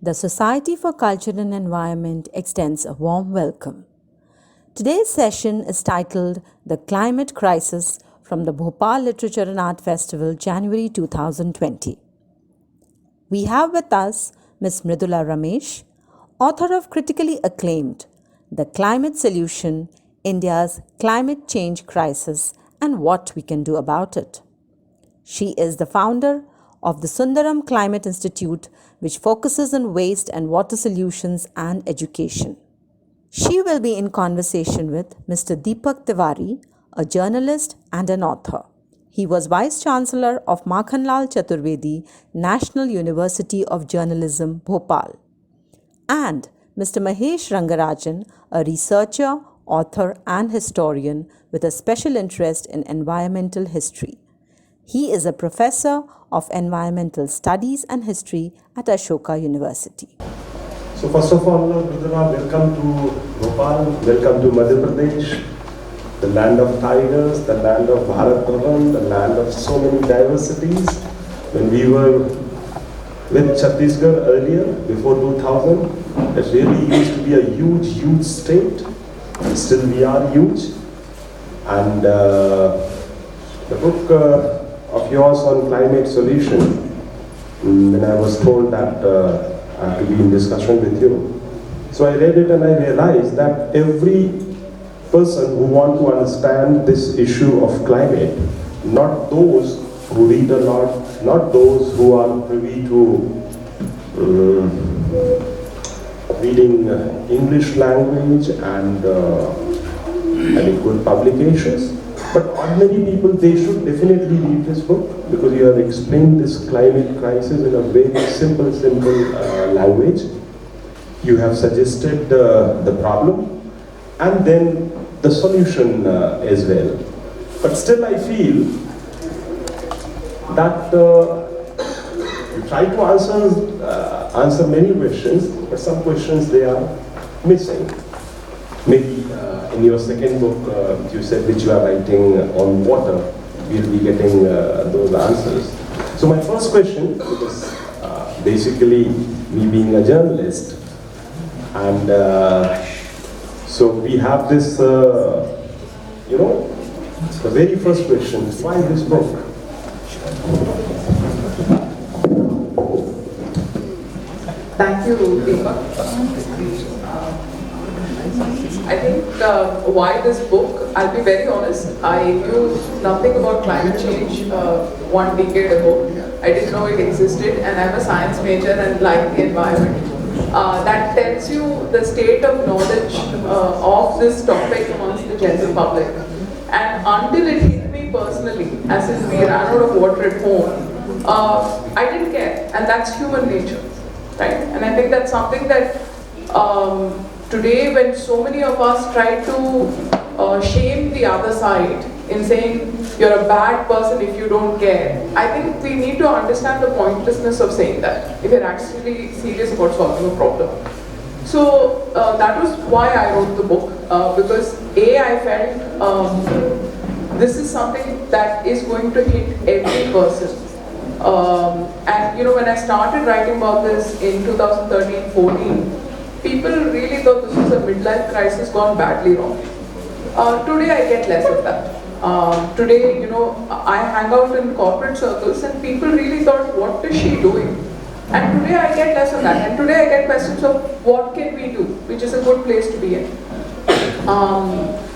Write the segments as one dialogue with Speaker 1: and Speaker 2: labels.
Speaker 1: The Society for Culture and Environment extends a warm welcome. Today's session is titled The Climate Crisis from the Bhopal Literature and Art Festival, January 2020. We have with us Ms. Mridula Ramesh, author of critically acclaimed The Climate Solution, India's Climate Change Crisis and What We Can Do About It. She is the founder of the Sundaram Climate Institute, which focuses on waste and water solutions and education. She will be in conversation with Mr. Deepak Tiwari, a journalist and an author. He was Vice Chancellor of Makhanlal Chaturvedi, National University of Journalism, Bhopal. And Mr. Mahesh Rangarajan, a researcher, author and historian with a special interest in environmental history. He is a professor of environmental studies and history at Ashoka University.
Speaker 2: So first of all, Mridula, welcome to Bhopal, welcome to Madhya Pradesh, the land of tigers, the land of Bharat Bhavan, the land of so many diversities. When we were with Chhattisgarh earlier, before 2000, it really used to be a huge state. Still we are huge. And the book of yours on climate solution, when I was told that I have to be in discussion with you. So I read it and I realized that every person who wants to understand this issue of climate, not those who read a lot, not those who are privy to reading English language and having good publications, but ordinary people, they should definitely read this book because you have explained this climate crisis in a very simple language. You have suggested the problem and then the solution as well. But still I feel that you try to answer many questions, but some questions they are missing. Maybe in your second book, you said which you are writing on water, we'll be getting those answers. So my first question, because basically me being a journalist, and so we have this, the very first question, why this book?
Speaker 3: Thank you, Deepak. I think why this book, I'll be very honest, I knew nothing about climate change 1 decade ago. I didn't know it existed, and I'm a science major and like the environment. That tells you the state of knowledge of this topic amongst the general public. And until it hit me personally, as if we ran out of water at home, I didn't care, and that's human nature, right? And I think that's something that today, when so many of us try to shame the other side in saying you're a bad person if you don't care, I think we need to understand the pointlessness of saying that if you're actually serious about solving a problem. So that was why I wrote the book, because I felt this is something that is going to hit every person. And when I started writing about this in 2013-14, people really thought this was a midlife crisis gone badly wrong. Today I get less of that. Today, I hang out in corporate circles and people really thought, what is she doing? And today I get less of that. And today I get questions of what can we do, which is a good place to be in.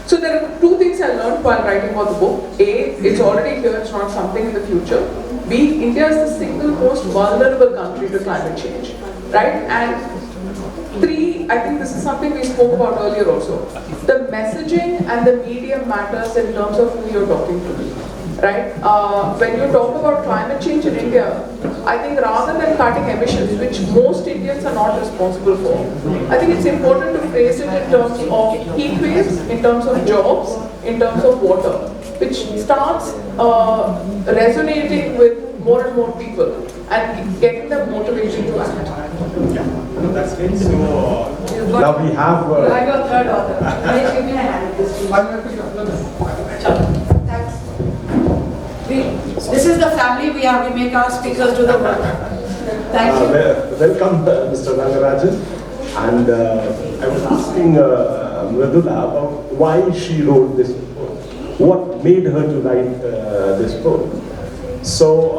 Speaker 3: So there are two things I learned while writing about the book. A, it's already here, it's not something in the future. B, India is the single most vulnerable country to climate change, right? And 3, I think this is something we spoke about earlier also. The messaging and the medium matters in terms of who you're talking to, right? When you talk about climate change in India, I think rather than cutting emissions, which most Indians are not responsible for, I think it's important to phrase it in terms of heat waves, in terms of jobs, in terms of water, which starts resonating with more and more people and getting them motivated to act.
Speaker 2: That's great. So now we have.
Speaker 4: You are your third author. Please give me a hand. Thanks. This is the family we are. We make our speakers do the work. Thank you.
Speaker 2: Welcome, Mr. Rangarajan. And I was asking Mridula about why she wrote this book. What made her to write this book? So,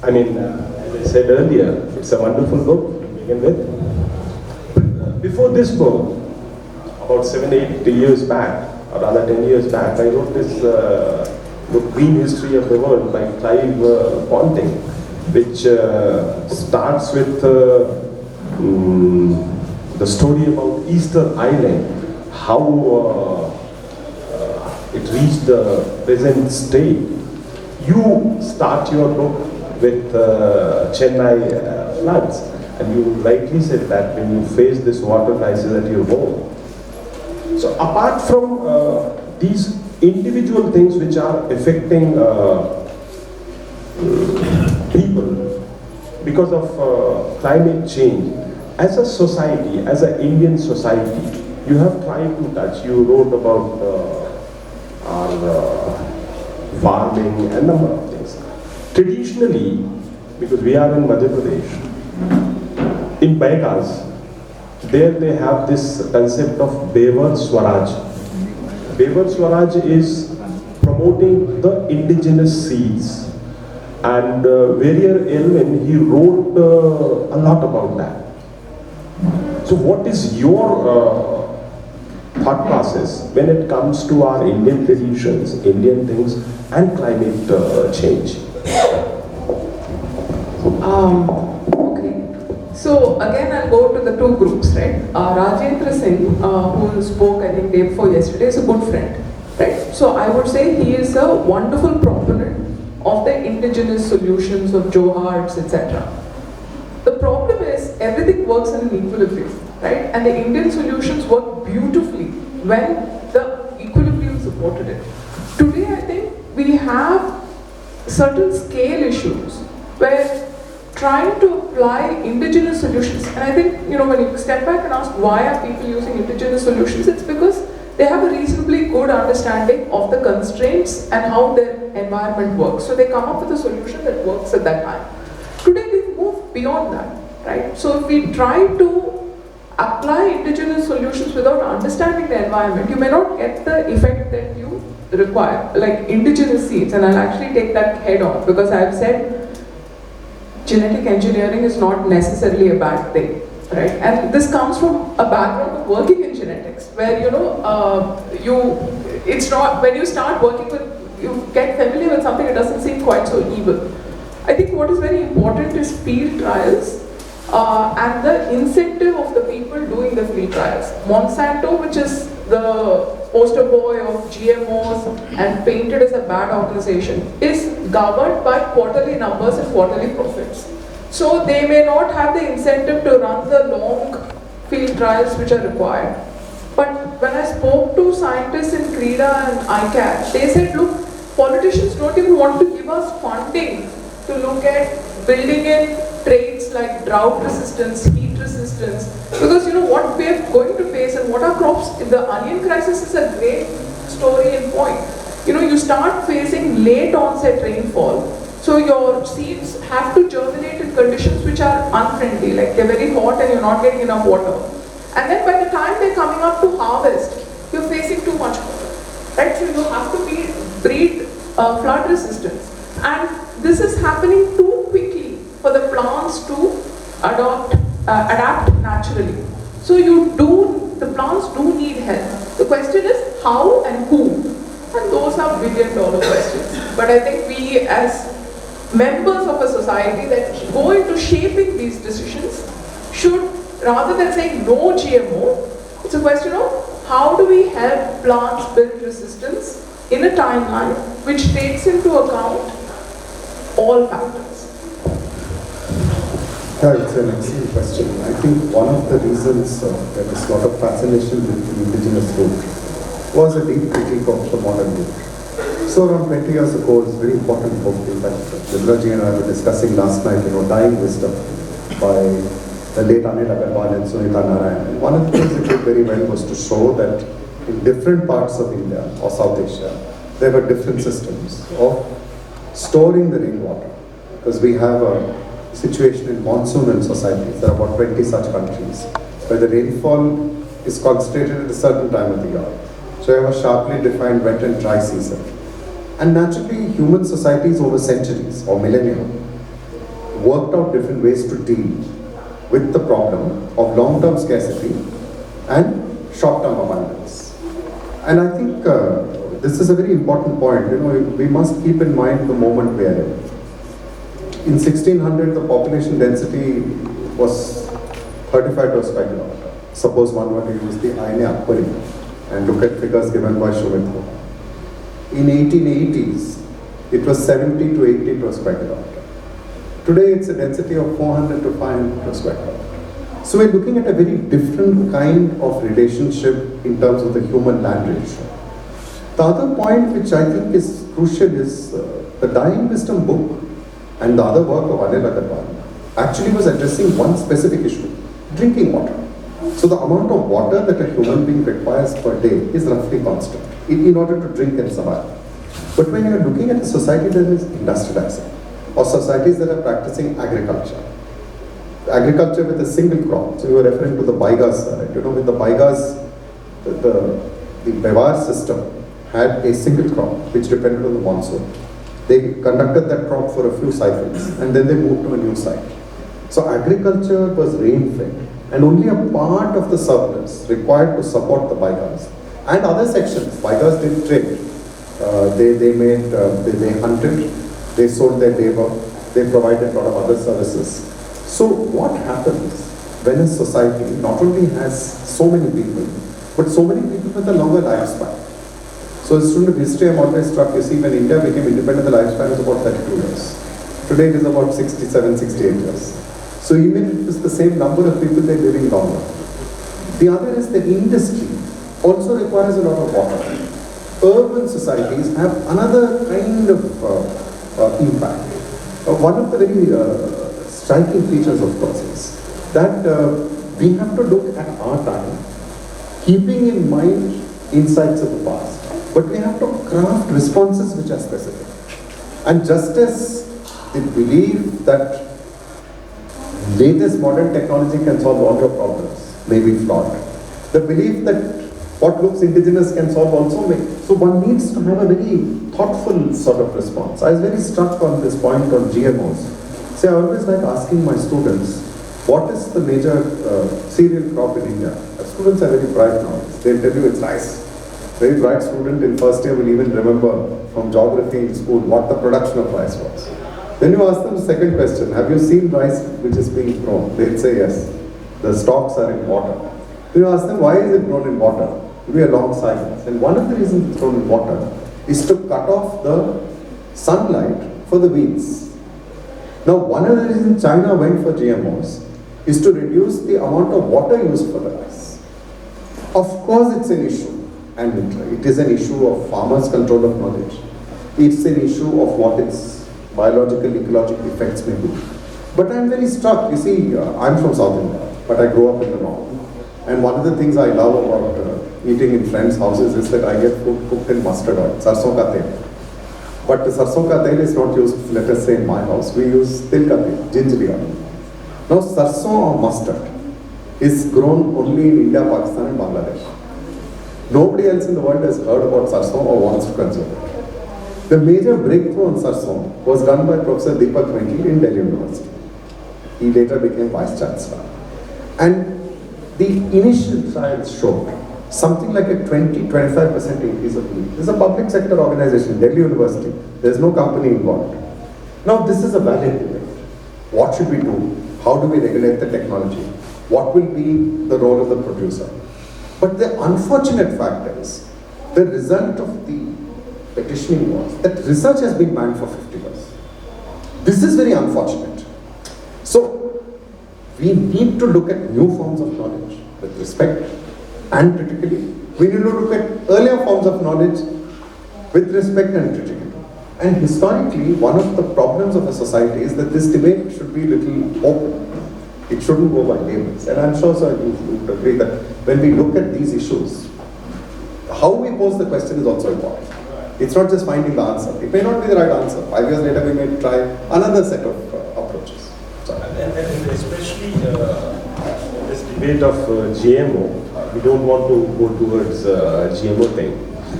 Speaker 2: as I said earlier, it's a wonderful book to begin with. Before this book, about 7-8 years back, or rather 10 years back, I wrote this book, Green History of the World by Clive Ponting, which starts with the story about Easter Island, how it reached the present state. You start your book with Chennai floods, and you rightly said that when you face this water crisis at your home. So apart from these individual things which are affecting people because of climate change, as a society, as an Indian society, you have tried to touch. You wrote about our farming and number of things. Traditionally, because we are in Madhya Pradesh, in Baigas, there they have this concept of Bevar Swaraj. Bevar Swaraj is promoting the indigenous seeds. And Verrier Elwin, he wrote a lot about that. So what is your thought process when it comes to our Indian traditions, Indian things, and climate change?
Speaker 3: Okay. So again, I'll go to the two groups, right? Rajendra Singh, who spoke, I think, day before yesterday, is a good friend, right? So I would say he is a wonderful proponent of the indigenous solutions of Johards, etc. The problem is everything works in an equilibrium, right? And the Indian solutions work beautifully when the equilibrium supported it. Today, I think we have certain scale issues where trying to apply indigenous solutions, and I think, when you step back and ask why are people using indigenous solutions, it's because they have a reasonably good understanding of the constraints and how their environment works. So they come up with a solution that works at that time. Today we've moved beyond that, right? So if we try to apply indigenous solutions without understanding the environment, you may not get the effect that you require, like indigenous seeds. And I'll actually take that head on, because I've said genetic engineering is not necessarily a bad thing, right? And this comes from a background of working in genetics, where it's not, when you start working with, you get familiar with something, it doesn't seem quite so evil. I think what is very important is field trials and the incentive of the people doing the field trials. Monsanto, which is the poster boy of GMOs and painted as a bad organization, is governed by quarterly numbers and quarterly profits. So they may not have the incentive to run the long field trials which are required. But when I spoke to scientists in CREDA and ICAT, they said, look, politicians don't even want to give us funding to look at building in traits like drought resistance, heat resistance, because what we are going to face and what our crops, the onion crisis is a great story and point. You start facing late onset rainfall, so your seeds have to germinate in conditions which are unfriendly, like they're very hot and you're not getting enough water. And then by the time they're coming up to harvest, you're facing too much water, right? So you have to breed flood resistance. And this is happening too quickly for the plants to adapt naturally. So the plants do need help. The question is how and who? And those are billion-dollar questions. But I think we as members of a society that go into shaping these decisions should, rather than saying no GMO, it's a question of how do we help plants build resistance in a timeline which takes into account all factors.
Speaker 5: Yeah, it's an excellent question. I think one of the reasons there was a lot of fascination with the indigenous route was a deep critique of the modern route. So around 20 years ago, it's a very important book that Mridula and I were discussing last night, Dying Wisdom by the late Anil Agarwal and Sunita Narayan. And one of the things it did very well was to show that in different parts of India or South Asia, there were different systems of storing the rainwater. Because we have a situation in monsoon and societies. There are about 20 such countries where the rainfall is concentrated at a certain time of the year. So you have a sharply defined wet and dry season. And naturally, human societies over centuries or millennia worked out different ways to deal with the problem of long-term scarcity and short-term abundance. And I think this is a very important point. We must keep in mind the moment we are in. In 1600, the population density was 35 to a square kilometer. Suppose one were to use the Aine Akbari and look at figures given by Shumitho. In 1880s, it was 70 to 80 to a square kilometer. Today, it's a density of 400 to 500 to a square kilometer. So we're looking at a very different kind of relationship in terms of the human-land ratio. The other point which I think is crucial is the Dying Wisdom book and the other work of Anil Agarwal actually was addressing one specific issue, drinking water. So the amount of water that a human being requires per day is roughly constant in order to drink and survive. But when you are looking at a society that is industrializing, or societies that are practicing agriculture with a single crop, so you were referring to the baigas, right? With the baigas, the Bevar system had a single crop which depended on the monsoon. They conducted that crop for a few cycles and then they moved to a new site. So agriculture was rain-fed and only a part of the surplus required to support the baigas. And other sections, baigas did trade. They hunted, they sold their labor, they provided a lot of other services. So what happens when a society not only has so many people, but so many people with a longer lifespan? So as a student of history, I'm always struck, you see, when India became independent, the lifespan was about 32 years. Today it is about 67, 68 years. So even if it is the same number of people, they're living longer. The other is that industry also requires a lot of water. Urban societies have another kind of impact. One of the very striking features, of course, is that we have to look at our time, keeping in mind insights of the past. But we have to craft responses which are specific. And just as the belief that latest modern technology can solve all your problems may be flawed, the belief that what looks indigenous can solve also may. So one needs to have a very thoughtful sort of response. I was very struck on this point on GMOs. See, I always like asking my students, what is the major cereal crop in India? Students are very bright now. They'll tell you it's rice. Very bright student in first year will even remember from geography in school what the production of rice was. Then you ask them the second question, have you seen rice which is being grown? They'll say yes. The stalks are in water. Then you ask them, why is it grown in water? It will be a long silence. And one of the reasons it's grown in water is to cut off the sunlight for the weeds. Now, one of the reasons China went for GMOs is to reduce the amount of water used for the rice. Of course, it's an issue. And it is an issue of farmers' control of knowledge. It's an issue of what its biological, ecological effects may be. But I'm very struck. You see, I'm from South India, but I grew up in the North. And one of the things I love about eating in friends' houses is that I get food cooked in mustard oil, sarson ka tel. But the sarson ka tel is not used, let us say, in my house. We use til ka tel, gingery oil. Now, sarson or mustard is grown only in India, Pakistan, and Bangladesh. Nobody else in the world has heard about sarson or wants to consume it. The major breakthrough on sarson was done by Professor Deepak Tiwari in Delhi University. He later became Vice Chancellor. And the initial trials showed something like a 20-25% increase of yield. This is a public sector organization, Delhi University. There is no company involved. Now this is a valid debate. What should we do? How do we regulate the technology? What will be the role of the producer? But the unfortunate fact is, the result of the petitioning was that research has been banned for 50 years. This is very unfortunate. So, we need to look at new forms of knowledge with respect and critically. We need to look at earlier forms of knowledge with respect and critically. And historically, one of the problems of a society is that this debate should be a little open. It shouldn't go by labels. And I'm sure, sir, you would agree that when we look at these issues, how we pose the question is also important. It's not just finding the answer. It may not be the right answer. 5 years later, we may try another set of approaches. So
Speaker 2: this debate of GMO, we don't want to go towards GMO thing.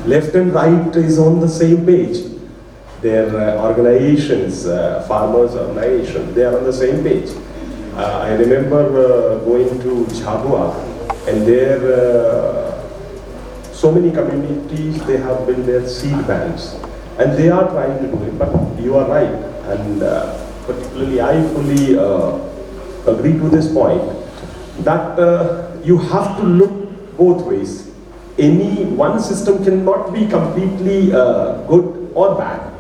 Speaker 2: Left and right is on the same page. Their organizations, farmers' organizations, they are on the same page. I remember going to Jaguar, and there so many communities, they have built their seed banks, and they are trying to do it. But you are right, and particularly I fully agree to this point that you have to look both ways. Any one system cannot be completely good or bad.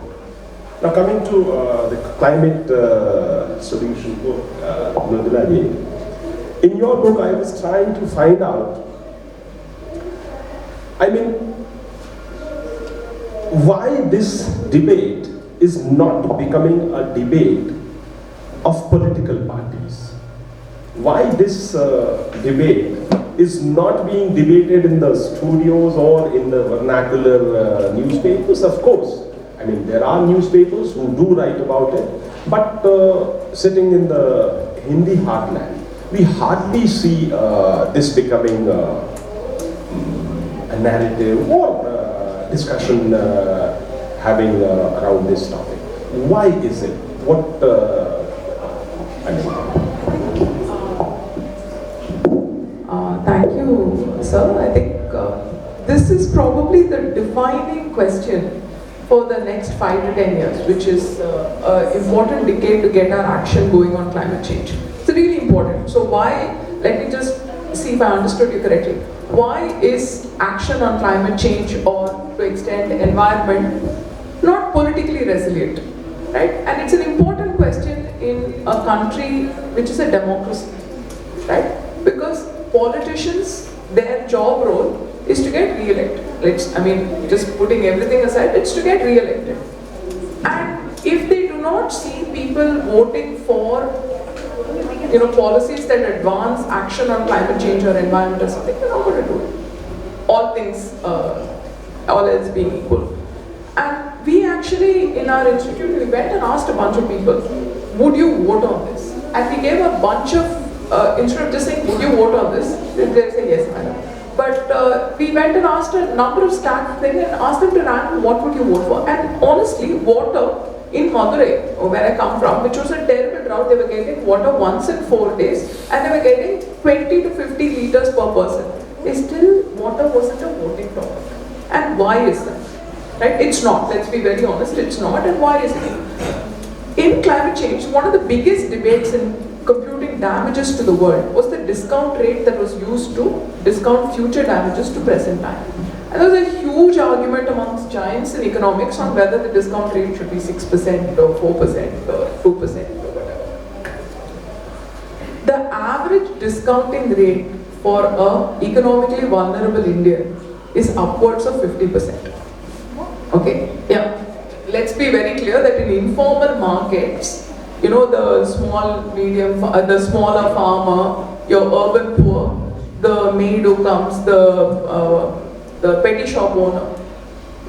Speaker 2: Now coming to the climate solution book, Mridula ji, in your book I was trying to find out, I mean, why this debate is not becoming a debate of political parties. Why this debate is not being debated in the studios or in the vernacular newspapers. Of course, I mean, there are newspapers who do write about it, but sitting in the Hindi heartland, we hardly see this becoming a narrative or discussion having around this topic. Why is it? What I mean?
Speaker 3: Thank you, sir. I think this is probably the defining question for the next 5 to 10 years, which is an important decade to get our action going on climate change. It's really important. So why, let me just see if I understood you correctly. Why is action on climate change or to extend environment not politically resilient, right? And it's an important question in a country which is a democracy, right? Because politicians, their job role is to get re-elected. Just putting everything aside, it's to get re-elected. And if they do not see people voting for policies that advance action on climate change or environment or something, they're not going to do it. All else being equal. And we actually, in our institute, we went and asked a bunch of people, would you vote on this? And we gave a bunch of, instead of just saying, would you vote on this? They'll say, yes, madam. But we went and asked a number of staff and asked them to rank what would you vote for. And honestly, water in Madurai, where I come from, which was a terrible drought, they were getting water once in 4 days, and they were getting 20 to 50 liters per person. Water wasn't a voting topic. And why is that? Right? It's not. Let's be very honest, it's not. And why is it? In climate change, one of the biggest debates in computing damages to the world was the discount rate that was used to discount future damages to present time. And there was a huge argument amongst giants in economics on whether the discount rate should be 6% or 4% or 2% or whatever. The average discounting rate for an economically vulnerable Indian is upwards of 50%. Okay, yeah. Let's be very clear that in informal markets, the smaller farmer, your urban poor, the maid who comes, the petty shop owner,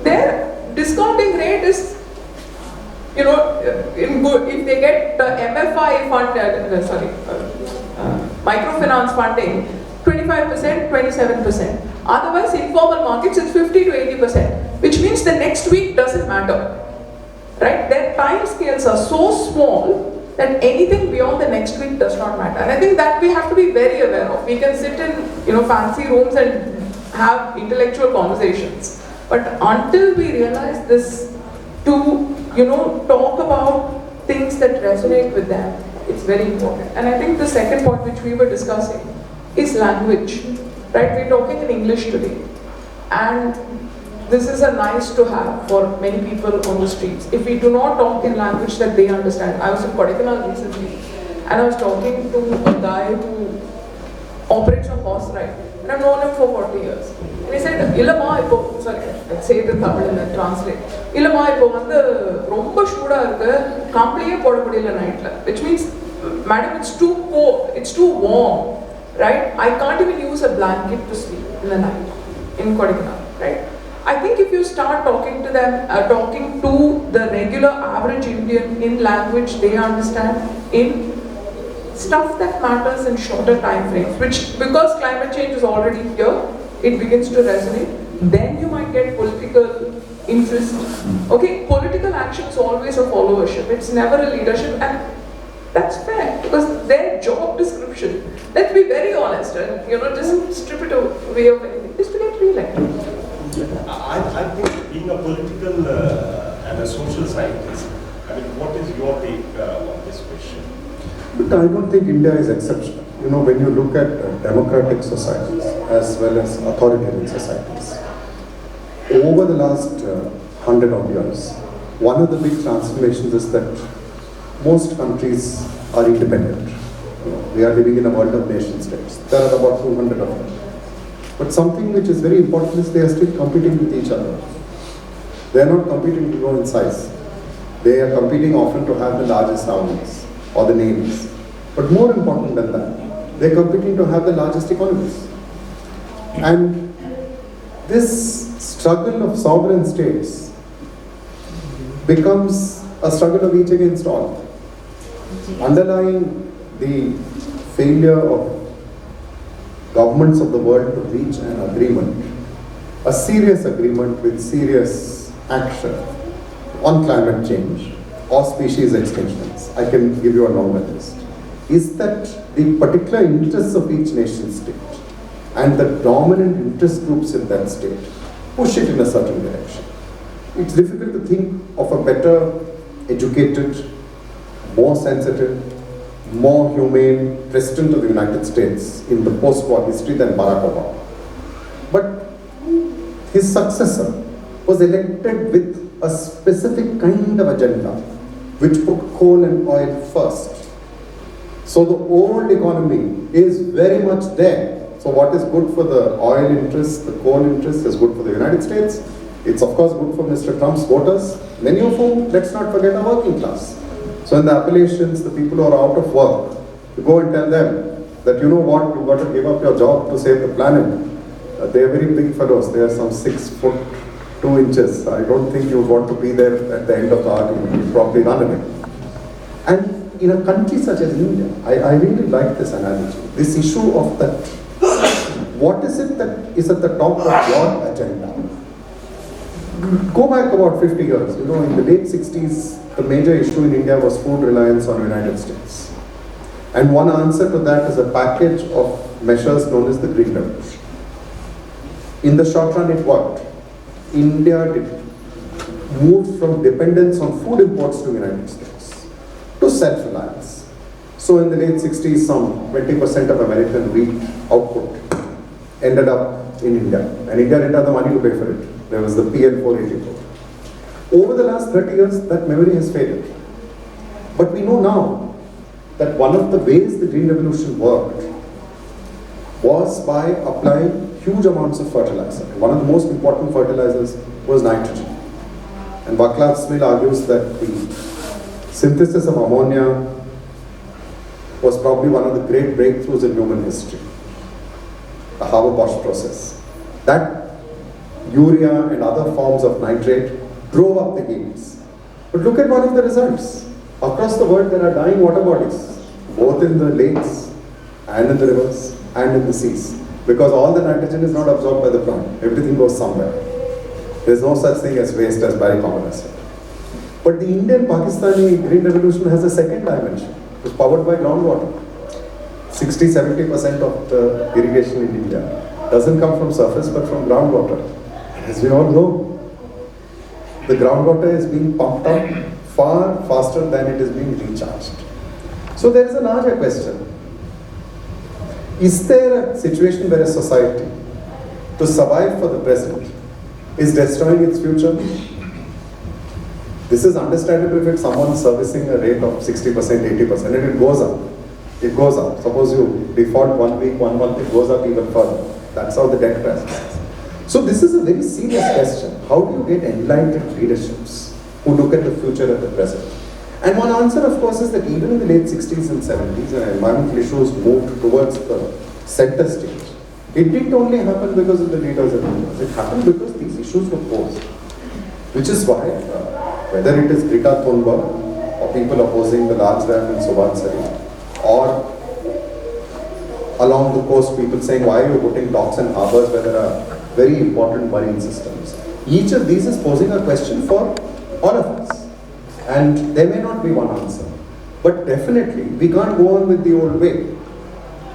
Speaker 3: their discounting rate is, if they get the MFI microfinance funding, 25%, 27%. Otherwise, informal markets, it's 50 to 80%, which means the next week doesn't matter. Right? Their time scales are so small that anything beyond the next week does not matter. And I think that we have to be very aware of. We can sit in fancy rooms and have intellectual conversations. But until we realize this, to talk about things that resonate with them, it's very important. And I think the second point which we were discussing is language. Right? We're talking in English today. And this is a nice to have for many people on the streets. If we do not talk in language that they understand. I was in Kodaikanal recently and I was talking to a guy who operates a horse ride. And I've known him for 40 years. And he said, let's say it in Tamil and then translate. Which means, madam, it's too cold, it's too warm, right? I can't even use a blanket to sleep in the night in Kodaikanal, right? I think if you start talking to them, talking to the regular average Indian in language they understand, in stuff that matters in shorter time frames, which because climate change is already here, it begins to resonate. Then you might get political interest. Okay, political action is always a followership. It's never a leadership, and that's fair because their job description, let's be very honest, and just strip it away of anything, is to get re-elected.
Speaker 2: I think being a political and a social scientist, I mean, what is your take on this question?
Speaker 5: But I don't think India is exceptional. When you look at democratic societies as well as authoritarian societies, over the last 100 odd years, one of the big transformations is that most countries are independent. We are living in a world of nation states. There are about 200 of them. But something which is very important is they are still competing with each other. They are not competing to grow in size. They are competing often to have the largest armies or the navies. But more important than that, they are competing to have the largest economies. And this struggle of sovereign states becomes a struggle of each against all. Underlying the failure of governments of the world to reach an agreement, a serious agreement with serious action on climate change or species extinctions, I can give you a longer list, is that the particular interests of each nation state and the dominant interest groups in that state push it in a certain direction. It's difficult to think of a better educated, more sensitive, more humane President of the United States in the post-war history than Barack Obama. But his successor was elected with a specific kind of agenda which put coal and oil first. So the old economy is very much there. So what is good for the oil interests, the coal interests, is good for the United States. It's of course good for Mr. Trump's voters, many of whom, let's not forget, are working class. So in the Appalachians, the people who are out of work, you go and tell them that you've got to give up your job to save the planet. They are very big fellows. They are some 6 foot 2 inches. I don't think you would want to be there at the end of the argument. You'd probably run away. And in a country such as India, I really like this analogy. This issue of that, what is it that is at the top of your agenda? Go back about 50 years. In the late 60s, the major issue in India was food reliance on the United States. And one answer to that is a package of measures known as the Green Revolution. In the short run, it worked. India moved from dependence on food imports to the United States to self-reliance. So in the late 60s, some 20% of American wheat output ended up in India. And India didn't have the money to pay for it. There was the PL 484. Over the last 30 years, that memory has faded. But we know now that one of the ways the Green Revolution worked was by applying huge amounts of fertilizer. One of the most important fertilizers was nitrogen. And Vaclav Smil argues that the synthesis of ammonia was probably one of the great breakthroughs in human history. The Haber-Bosch process. That urea and other forms of nitrate drove up the yields. But look at one of the results. Across the world there are dying water bodies, both in the lakes and in the rivers and in the seas. Because all the nitrogen is not absorbed by the plant. Everything goes somewhere. There is no such thing as waste, as Barry Common said. But the Indian-Pakistani Green Revolution has a second dimension. It's powered by groundwater. 60-70% of the irrigation in India doesn't come from surface but from groundwater. As we all know, the groundwater is being pumped up far faster than it is being recharged. So there is a larger question. Is there a situation where a society, to survive for the present, is destroying its future? This is understandable if it's someone servicing a rate of 60%, 80%, and it goes up. It goes up. Suppose you default 1 week, 1 month, it goes up even further. That's how the debt crisis is. So this is a very serious question. How do you get enlightened leaderships who look at the future at the present? And one answer, of course, is that even in the late 60s and 70s, when environmental issues moved towards the center stage, it didn't only happen because of the leaders and leaders. It happened because these issues were posed. Which is why, whether it is Greta Thunberg or people opposing the large dam in Subansari, or along the coast, people saying, why are you putting docks and harbors where there are very important marine systems? Each of these is posing a question for all of us. And there may not be one answer. But definitely, we can't go on with the old way.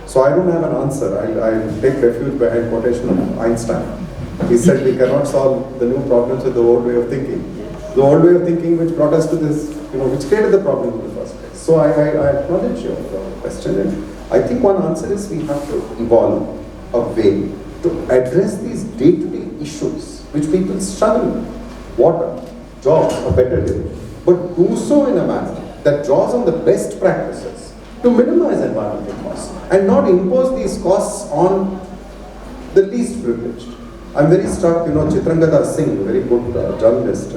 Speaker 5: So I don't have an answer. I'll take refuge behind quotation of Einstein. He said we cannot solve the new problems with the old way of thinking. The old way of thinking which brought us to this, which created the problem in the first place. So I acknowledge your question, and I think one answer is we have to evolve a way to address these day-to-day issues which people struggle with. Water, jobs, a better living, but do so in a manner that draws on the best practices to minimize environmental costs and not impose these costs on the least privileged. I'm very struck, Chitrangada Singh, very good journalist,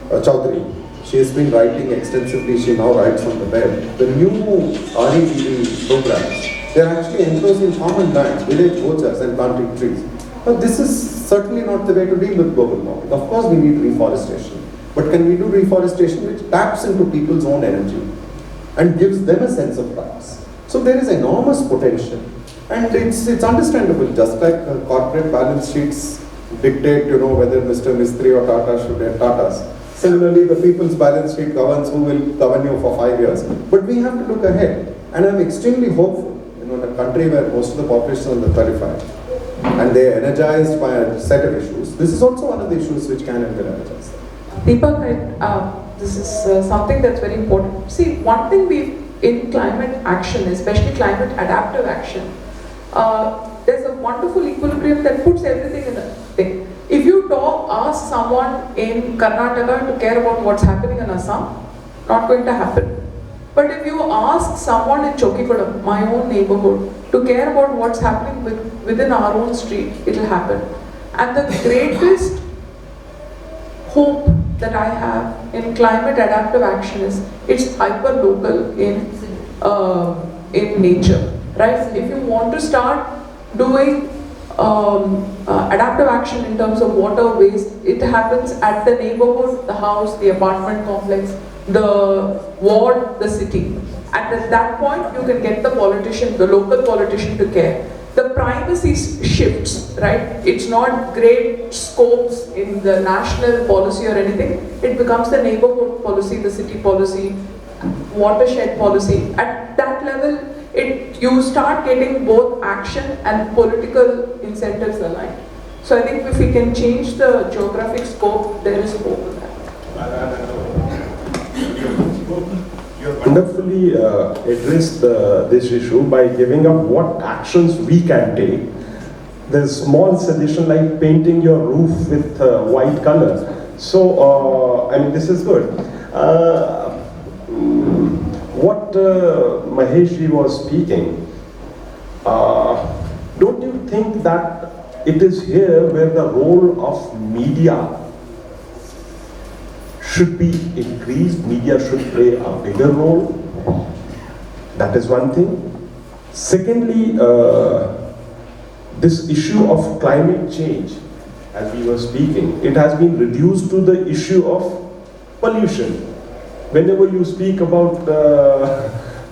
Speaker 5: Chaudhary. She has been writing extensively. She now writes on the web. The new REDD programs, they are actually enclosing common land, village gochas and planting trees. But this is certainly not the way to deal with global warming. Of course, we need reforestation. But can we do reforestation which taps into people's own energy and gives them a sense of rights? So there is enormous potential. And it's understandable, just like corporate balance sheets dictate, whether Mr. Mistry or Tata should get Tatas. Similarly, the people's balance sheet governs who will govern you for 5 years. But we have to look ahead. And I'm extremely hopeful, in a country where most of the population is under 35, and they are energized by a set of issues. This is also one of the issues which can and will energize them.
Speaker 3: Deepak, this is something that's very important. See, one thing in climate action, especially climate adaptive action, there's a wonderful equilibrium that puts everything in a thing. If you ask someone in Karnataka to care about what's happening in Assam, not going to happen. But if you ask someone in Chokikoda, my own neighborhood, to care about what's happening within our own street, it'll happen. And the greatest hope that I have in climate adaptive action is it's hyper local in nature, right? If you want to start doing adaptive action in terms of water waste, it happens at the neighborhood, the house, the apartment complex, the ward, the city. And at that point, you can get the politician, the local politician to care. The primacy shifts, right? It's not great scopes in the national policy or anything. It becomes the neighborhood policy, the city policy, watershed policy. At that level, you start getting both action and political incentives aligned. So I think if we can change the geographic scope, there is hope in that.
Speaker 2: You wonderfully addressed this issue by giving up what actions we can take. There's small suggestion like painting your roof with white color. So, this is good. What Maheshji was speaking, don't you think that it is here where the role of media should be increased? Media should play a bigger role. That is one thing. Secondly, this issue of climate change, as we were speaking, it has been reduced to the issue of pollution. Whenever you speak about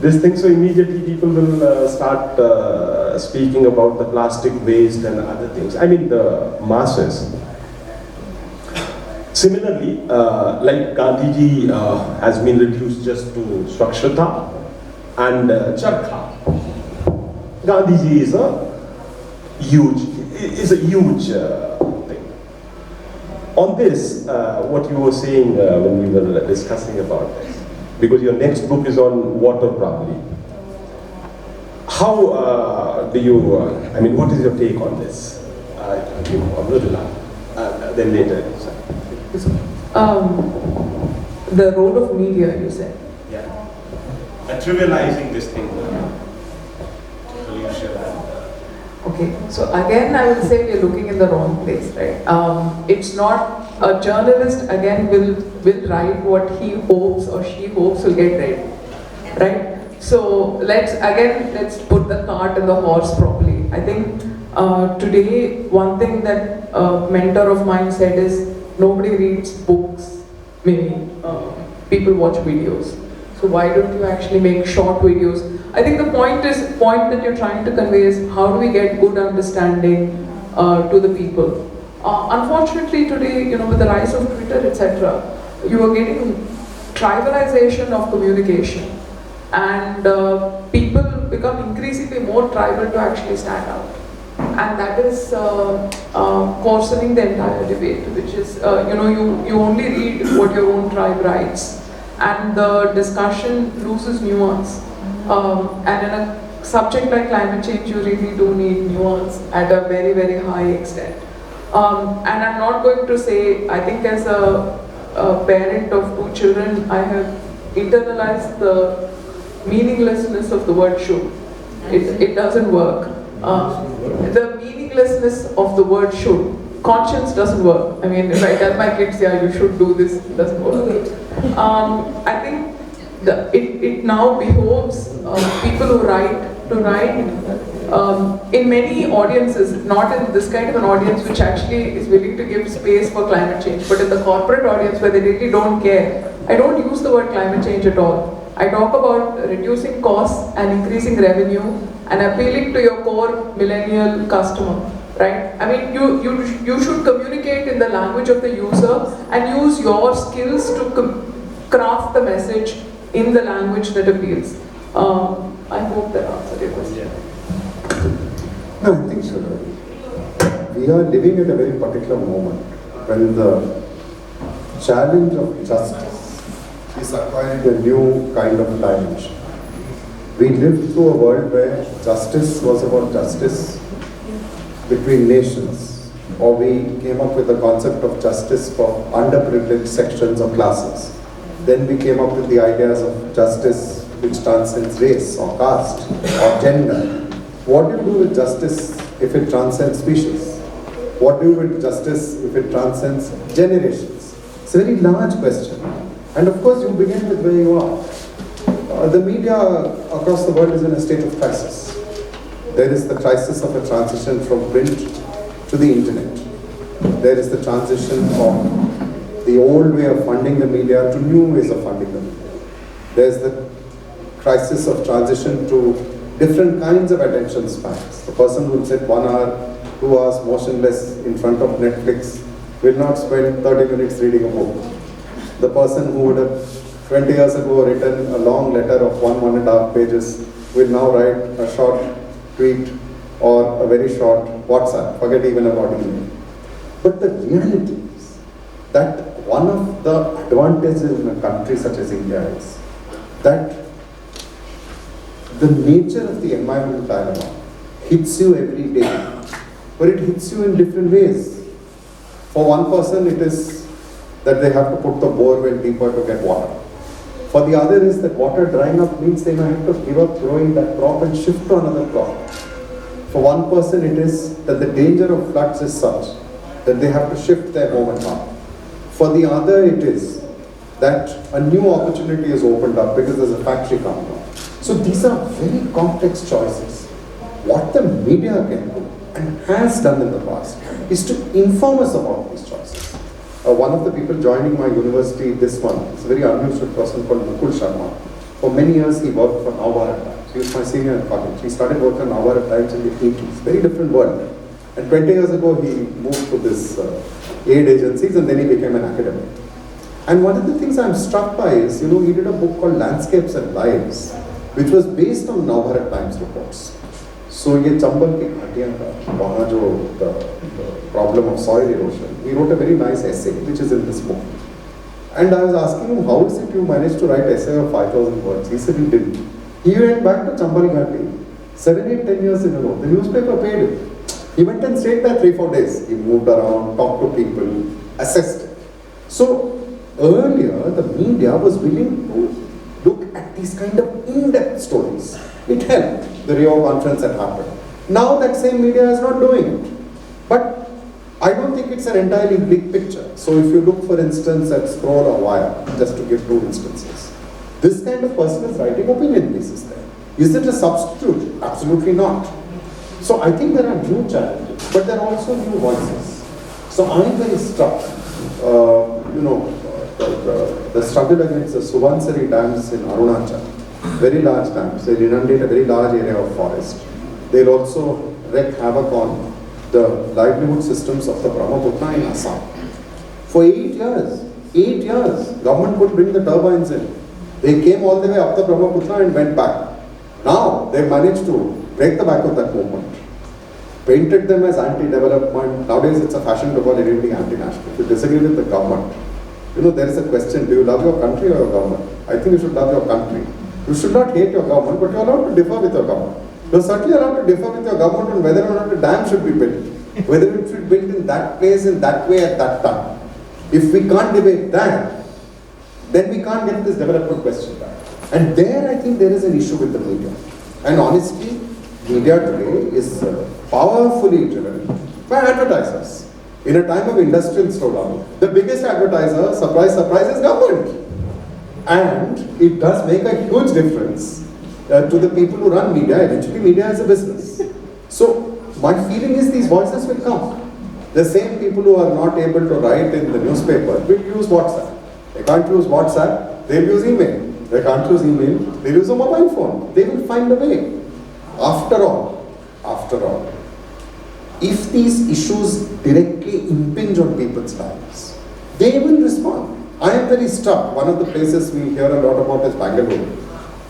Speaker 2: this thing, so immediately people will start speaking about the plastic waste and other things. The masses. Similarly, like Gandhiji has been reduced just to Swachhata and Charkha. Gandhiji is a huge thing. On this, what you were saying when we were discussing about this, because your next book is on water probably. How do you, what is your take on this? Then later.
Speaker 3: The role of media, you said.
Speaker 2: Yeah. Trivializing this thing. Pollution and
Speaker 3: Okay, so again I will say we're looking in the wrong place, right? It's not, a journalist again will write what he hopes or she hopes will get read, right? So let's put the cart and the horse properly. I think today one thing that a mentor of mine said is nobody reads books, maybe people watch videos. So why don't you actually make short videos? I think the point that you're trying to convey is how do we get good understanding to the people. Unfortunately today, with the rise of Twitter, etc., you are getting tribalization of communication, and people become increasingly more tribal to actually stand out. And that is coarsening the entire debate, which is, you only read what your own tribe writes, and the discussion loses nuance. And in a subject like climate change, you really do need nuance at a very, very high extent. And I'm not going to say, I think as a parent of 2 children, I have internalized the meaninglessness of the word should. It doesn't work. The meaninglessness of the word should. Conscience doesn't work. I mean, if I tell my kids, yeah, you should do this, it doesn't work. I think it now behoves people who write to write in many audiences, not in this kind of an audience which actually is willing to give space for climate change, but in the corporate audience where they really don't care. I don't use the word climate change at all. I talk about reducing costs and increasing revenue and appealing to your core millennial customer, right? I mean, you should communicate in the language of the user and use your skills to craft the message in the language that appeals. I hope that answered your question.
Speaker 5: No, I think so. We are living at a very particular moment when the challenge of justice is acquiring a new kind of dimension. We lived through a world where justice was about justice between nations, or we came up with the concept of justice for underprivileged sections or classes. Then we came up with the ideas of justice which transcends race or caste or gender. What do you do with justice if it transcends species? What do you do with justice if it transcends generations? It's a very large question. And of course you begin with where you are. The media across the world is in a state of crisis. There is the crisis of a transition from print to the internet. There is the transition from the old way of funding the media to new ways of funding the media. There's the crisis of transition to different kinds of attention spans. The person who will sit 1 hour, 2 hours motionless in front of Netflix will not spend 30 minutes reading a book. The person who would have 20 years ago written a long letter of 1.5 pages will now write a short tweet or a very short WhatsApp, forget even about email. But the reality is that one of the advantages in a country such as India is that the nature of the environmental dilemma hits you every day, but it hits you in different ways. For one person, it is that they have to put the borewell deeper to get water. For the other is that water drying up means they may have to give up growing that crop and shift to another crop. For one person, it is that the danger of floods is such that they have to shift their home and farm. For the other, it is that a new opportunity is opened up because there's a factory coming up. So these are very complex choices. What the media can do and has done in the past is to inform us about these choices. One of the people joining my university this month is a very unusual person called Mukul Sharma. For many years he worked for Navbharat Times. He was my senior in college. He started working on Navbharat Times in the 80s. Very different world. And 20 years ago he moved to this aid agencies and then he became an academic. And one of the things I'm struck by is, he did a book called Landscapes and Lives, which was based on Navbharat Times reports. So ये चंबल की घाटियाँ का वहाँ जो the problem of soil erosion, he wrote a very nice essay which is in this book. And I was asking him, how is it you managed to write essay of 5,000 words? He said he didn't. He went back to Chambal Ghati 7, 8, 10 years in a row. The newspaper paid him. He went and stayed there 3-4 days. He moved around, talked to people, assessed it. So earlier the media was willing to look at these kind of in-depth stories. It helped. The Rio conference had happened. Now that same media is not doing it. But I don't think it's an entirely bleak picture. So if you look, for instance, at Scroll or Wire, just to give 2 instances, this kind of person is writing opinion pieces there. Is it a substitute? Absolutely not. So I think there are new challenges, but there are also new voices. So I'm very struck, the struggle against the Subansiri dams in Arunachal very large dams. They'll inundate a very large area of forest. They'll also wreak havoc on the livelihood systems of the Brahmaputra in Assam. For 8 years, government could bring the turbines in. They came all the way up the Brahmaputra and went back. Now they managed to break the back of that movement. Painted them as anti-development. Nowadays it's a fashion to call everybody anti-national. If you disagree with the government, there is a question, do you love your country or your government? I think you should love your country. You should not hate your government, but you are allowed to differ with your government. You are certainly allowed to differ with your government on whether or not a dam should be built. Whether it should be built in that place, in that way, at that time. If we can't debate that, then we can't get this development question back. And there I think there is an issue with the media. And honestly, media today is powerfully driven by advertisers. In a time of industrial slowdown, the biggest advertiser, surprise, surprise, is government. And it does make a huge difference to the people who run media. Eventually, media is a business. So, my feeling is these voices will come. The same people who are not able to write in the newspaper will use WhatsApp. They can't use WhatsApp, they'll use email. They can't use email, they'll use a mobile phone. They will find a way. After all, if these issues directly impinge on people's lives, they will respond. I am very struck. One of the places we hear a lot about is Bangalore.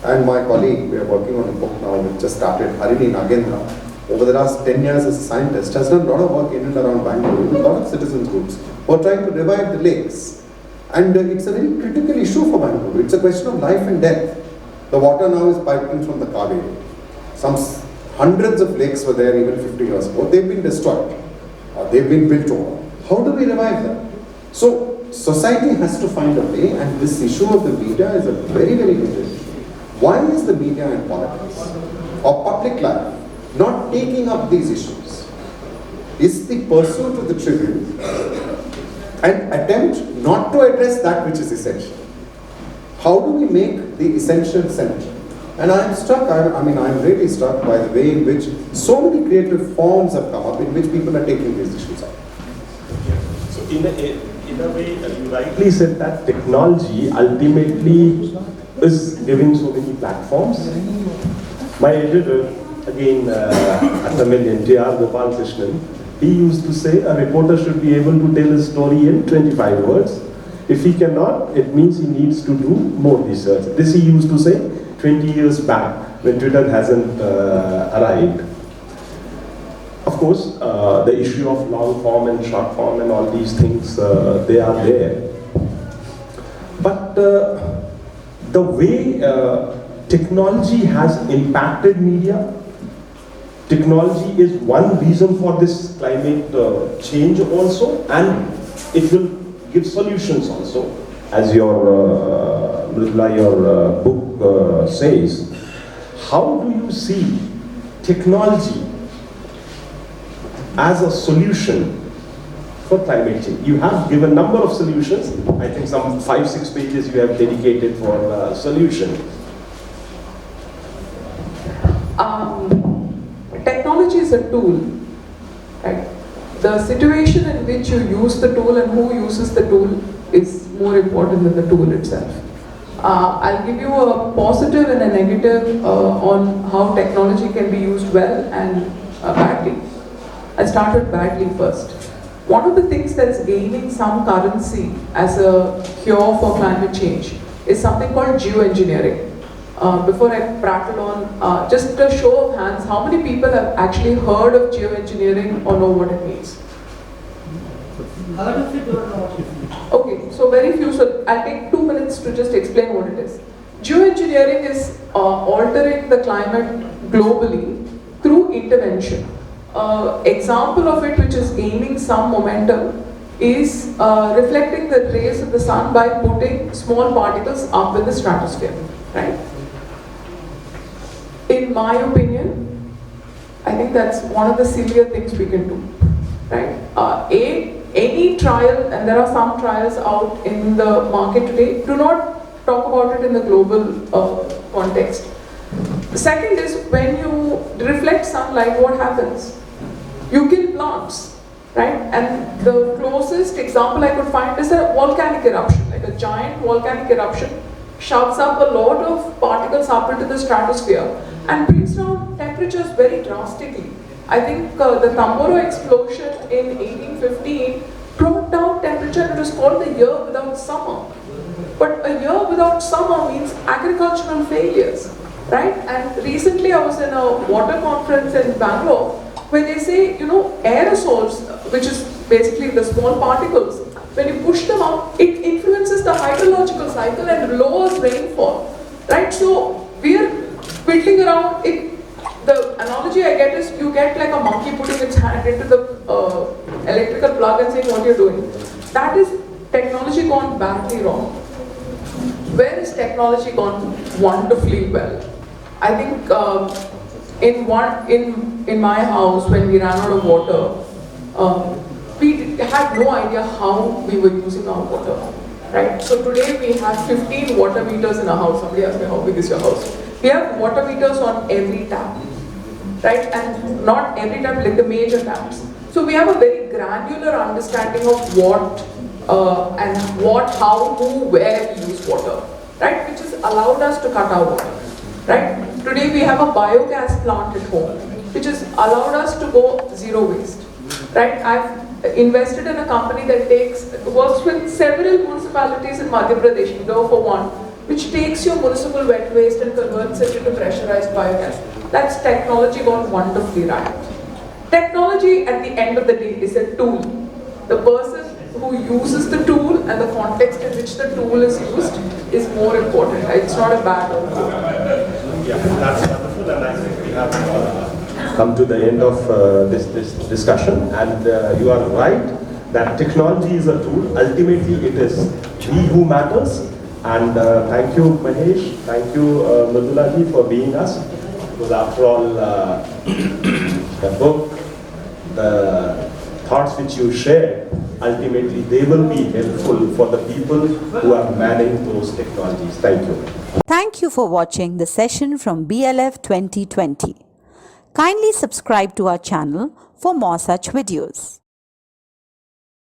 Speaker 5: And my colleague, we are working on a book now which just started, Harini Nagendra, over the last 10 years as a scientist, has done a lot of work in and around Bangalore with a lot of citizens groups who are trying to revive the lakes. And it's a very critical issue for Bangalore. It's a question of life and death. The water now is piped in from the Kaveri. Some hundreds of lakes were there even 50 years ago. They've been destroyed. They've been built over. How do we revive them? So, society has to find a way, and this issue of the media is a very, very good issue. Why is the media and politics or public life not taking up these issues? Is the pursuit of the trivial an attempt not to address that which is essential? How do we make the essential central? And I'm struck, I'm really struck by the way in which so many creative forms have come up in which people are taking these issues up.
Speaker 2: So in a way, you rightly said that technology ultimately is giving so many platforms. My editor, again, at the million, J.R. Gopal Krishnan, he used to say a reporter should be able to tell a story in 25 words. If he cannot, it means he needs to do more research. This he used to say 20 years back when Twitter hasn't arrived. Of course, the issue of long form and short form and all these things, they are there. But the way technology has impacted media, technology is one reason for this climate change also, and it will give solutions also, as your Mridula, your book says. How do you see technology as a solution for climate change? You have given a number of solutions. I think some 5-6 pages you have dedicated for solution.
Speaker 3: Technology is a tool, right? The situation in which you use the tool and who uses the tool is more important than the tool itself. I'll give you a positive and a negative on how technology can be used well and badly. I started badly first. One of the things that's gaining some currency as a cure for climate change is something called geoengineering. Before I prattle on, just a show of hands, how many people have actually heard of geoengineering or know what it means?
Speaker 4: Heard of it, don't know what it means.
Speaker 3: Okay, so very few, so I'll take 2 minutes to just explain what it is. Geoengineering is altering the climate globally through intervention. Example of it which is gaining some momentum is reflecting the rays of the sun by putting small particles up in the stratosphere, right? In my opinion, I think that's one of the sillier things we can do, right? Any trial, and there are some trials out in the market today, do not talk about it in the global context. The second is when you reflect sunlight, what happens? You kill plants, right? And the closest example I could find is a volcanic eruption, like a giant volcanic eruption shoves up a lot of particles up into the stratosphere and brings down temperatures very drastically. I think the Tambora explosion in 1815 brought down temperature. It was called the year without summer. But a year without summer means agricultural failures, right? And recently I was in a water conference in Bangalore where they say, aerosols, which is basically the small particles, when you push them up, it influences the hydrological cycle and lowers rainfall, right? So we are building around it. The analogy I get is you get like a monkey putting its hand into the electrical plug and saying what you're doing. That is technology gone badly wrong. Where is technology gone wonderfully well? I think in my house when we ran out of water, we had no idea how we were using our water, right? So today we have 15 water meters in our house. Somebody asked me, how big is your house? We have water meters on every tap, right? And not every tap, like the major taps. So we have a very granular understanding of what, how, who, where we use water, right? Which has allowed us to cut our water, right? Today we have a biogas plant at home, which has allowed us to go zero waste, right? I've invested in a company that works with several municipalities in Madhya Pradesh, Go for one, which takes your municipal wet waste and converts it into pressurized biogas. That's technology gone wonderfully right. Technology at the end of the day is a tool. The person who uses the tool and the context in which the tool is used is more important. It's not a bad or good.
Speaker 2: Yeah, that's wonderful, and I think we have come to the end of this discussion, and you are right that technology is a tool. Ultimately, it is we who matters. And thank you, Mahesh. Thank you, Mridula ji, for being us. Because after all, the book, the thoughts which you share, ultimately they will be helpful for the people who are managing those technologies. Thank you.
Speaker 1: Thank you for watching the session from BLF 2020. Kindly subscribe to our channel for more such videos.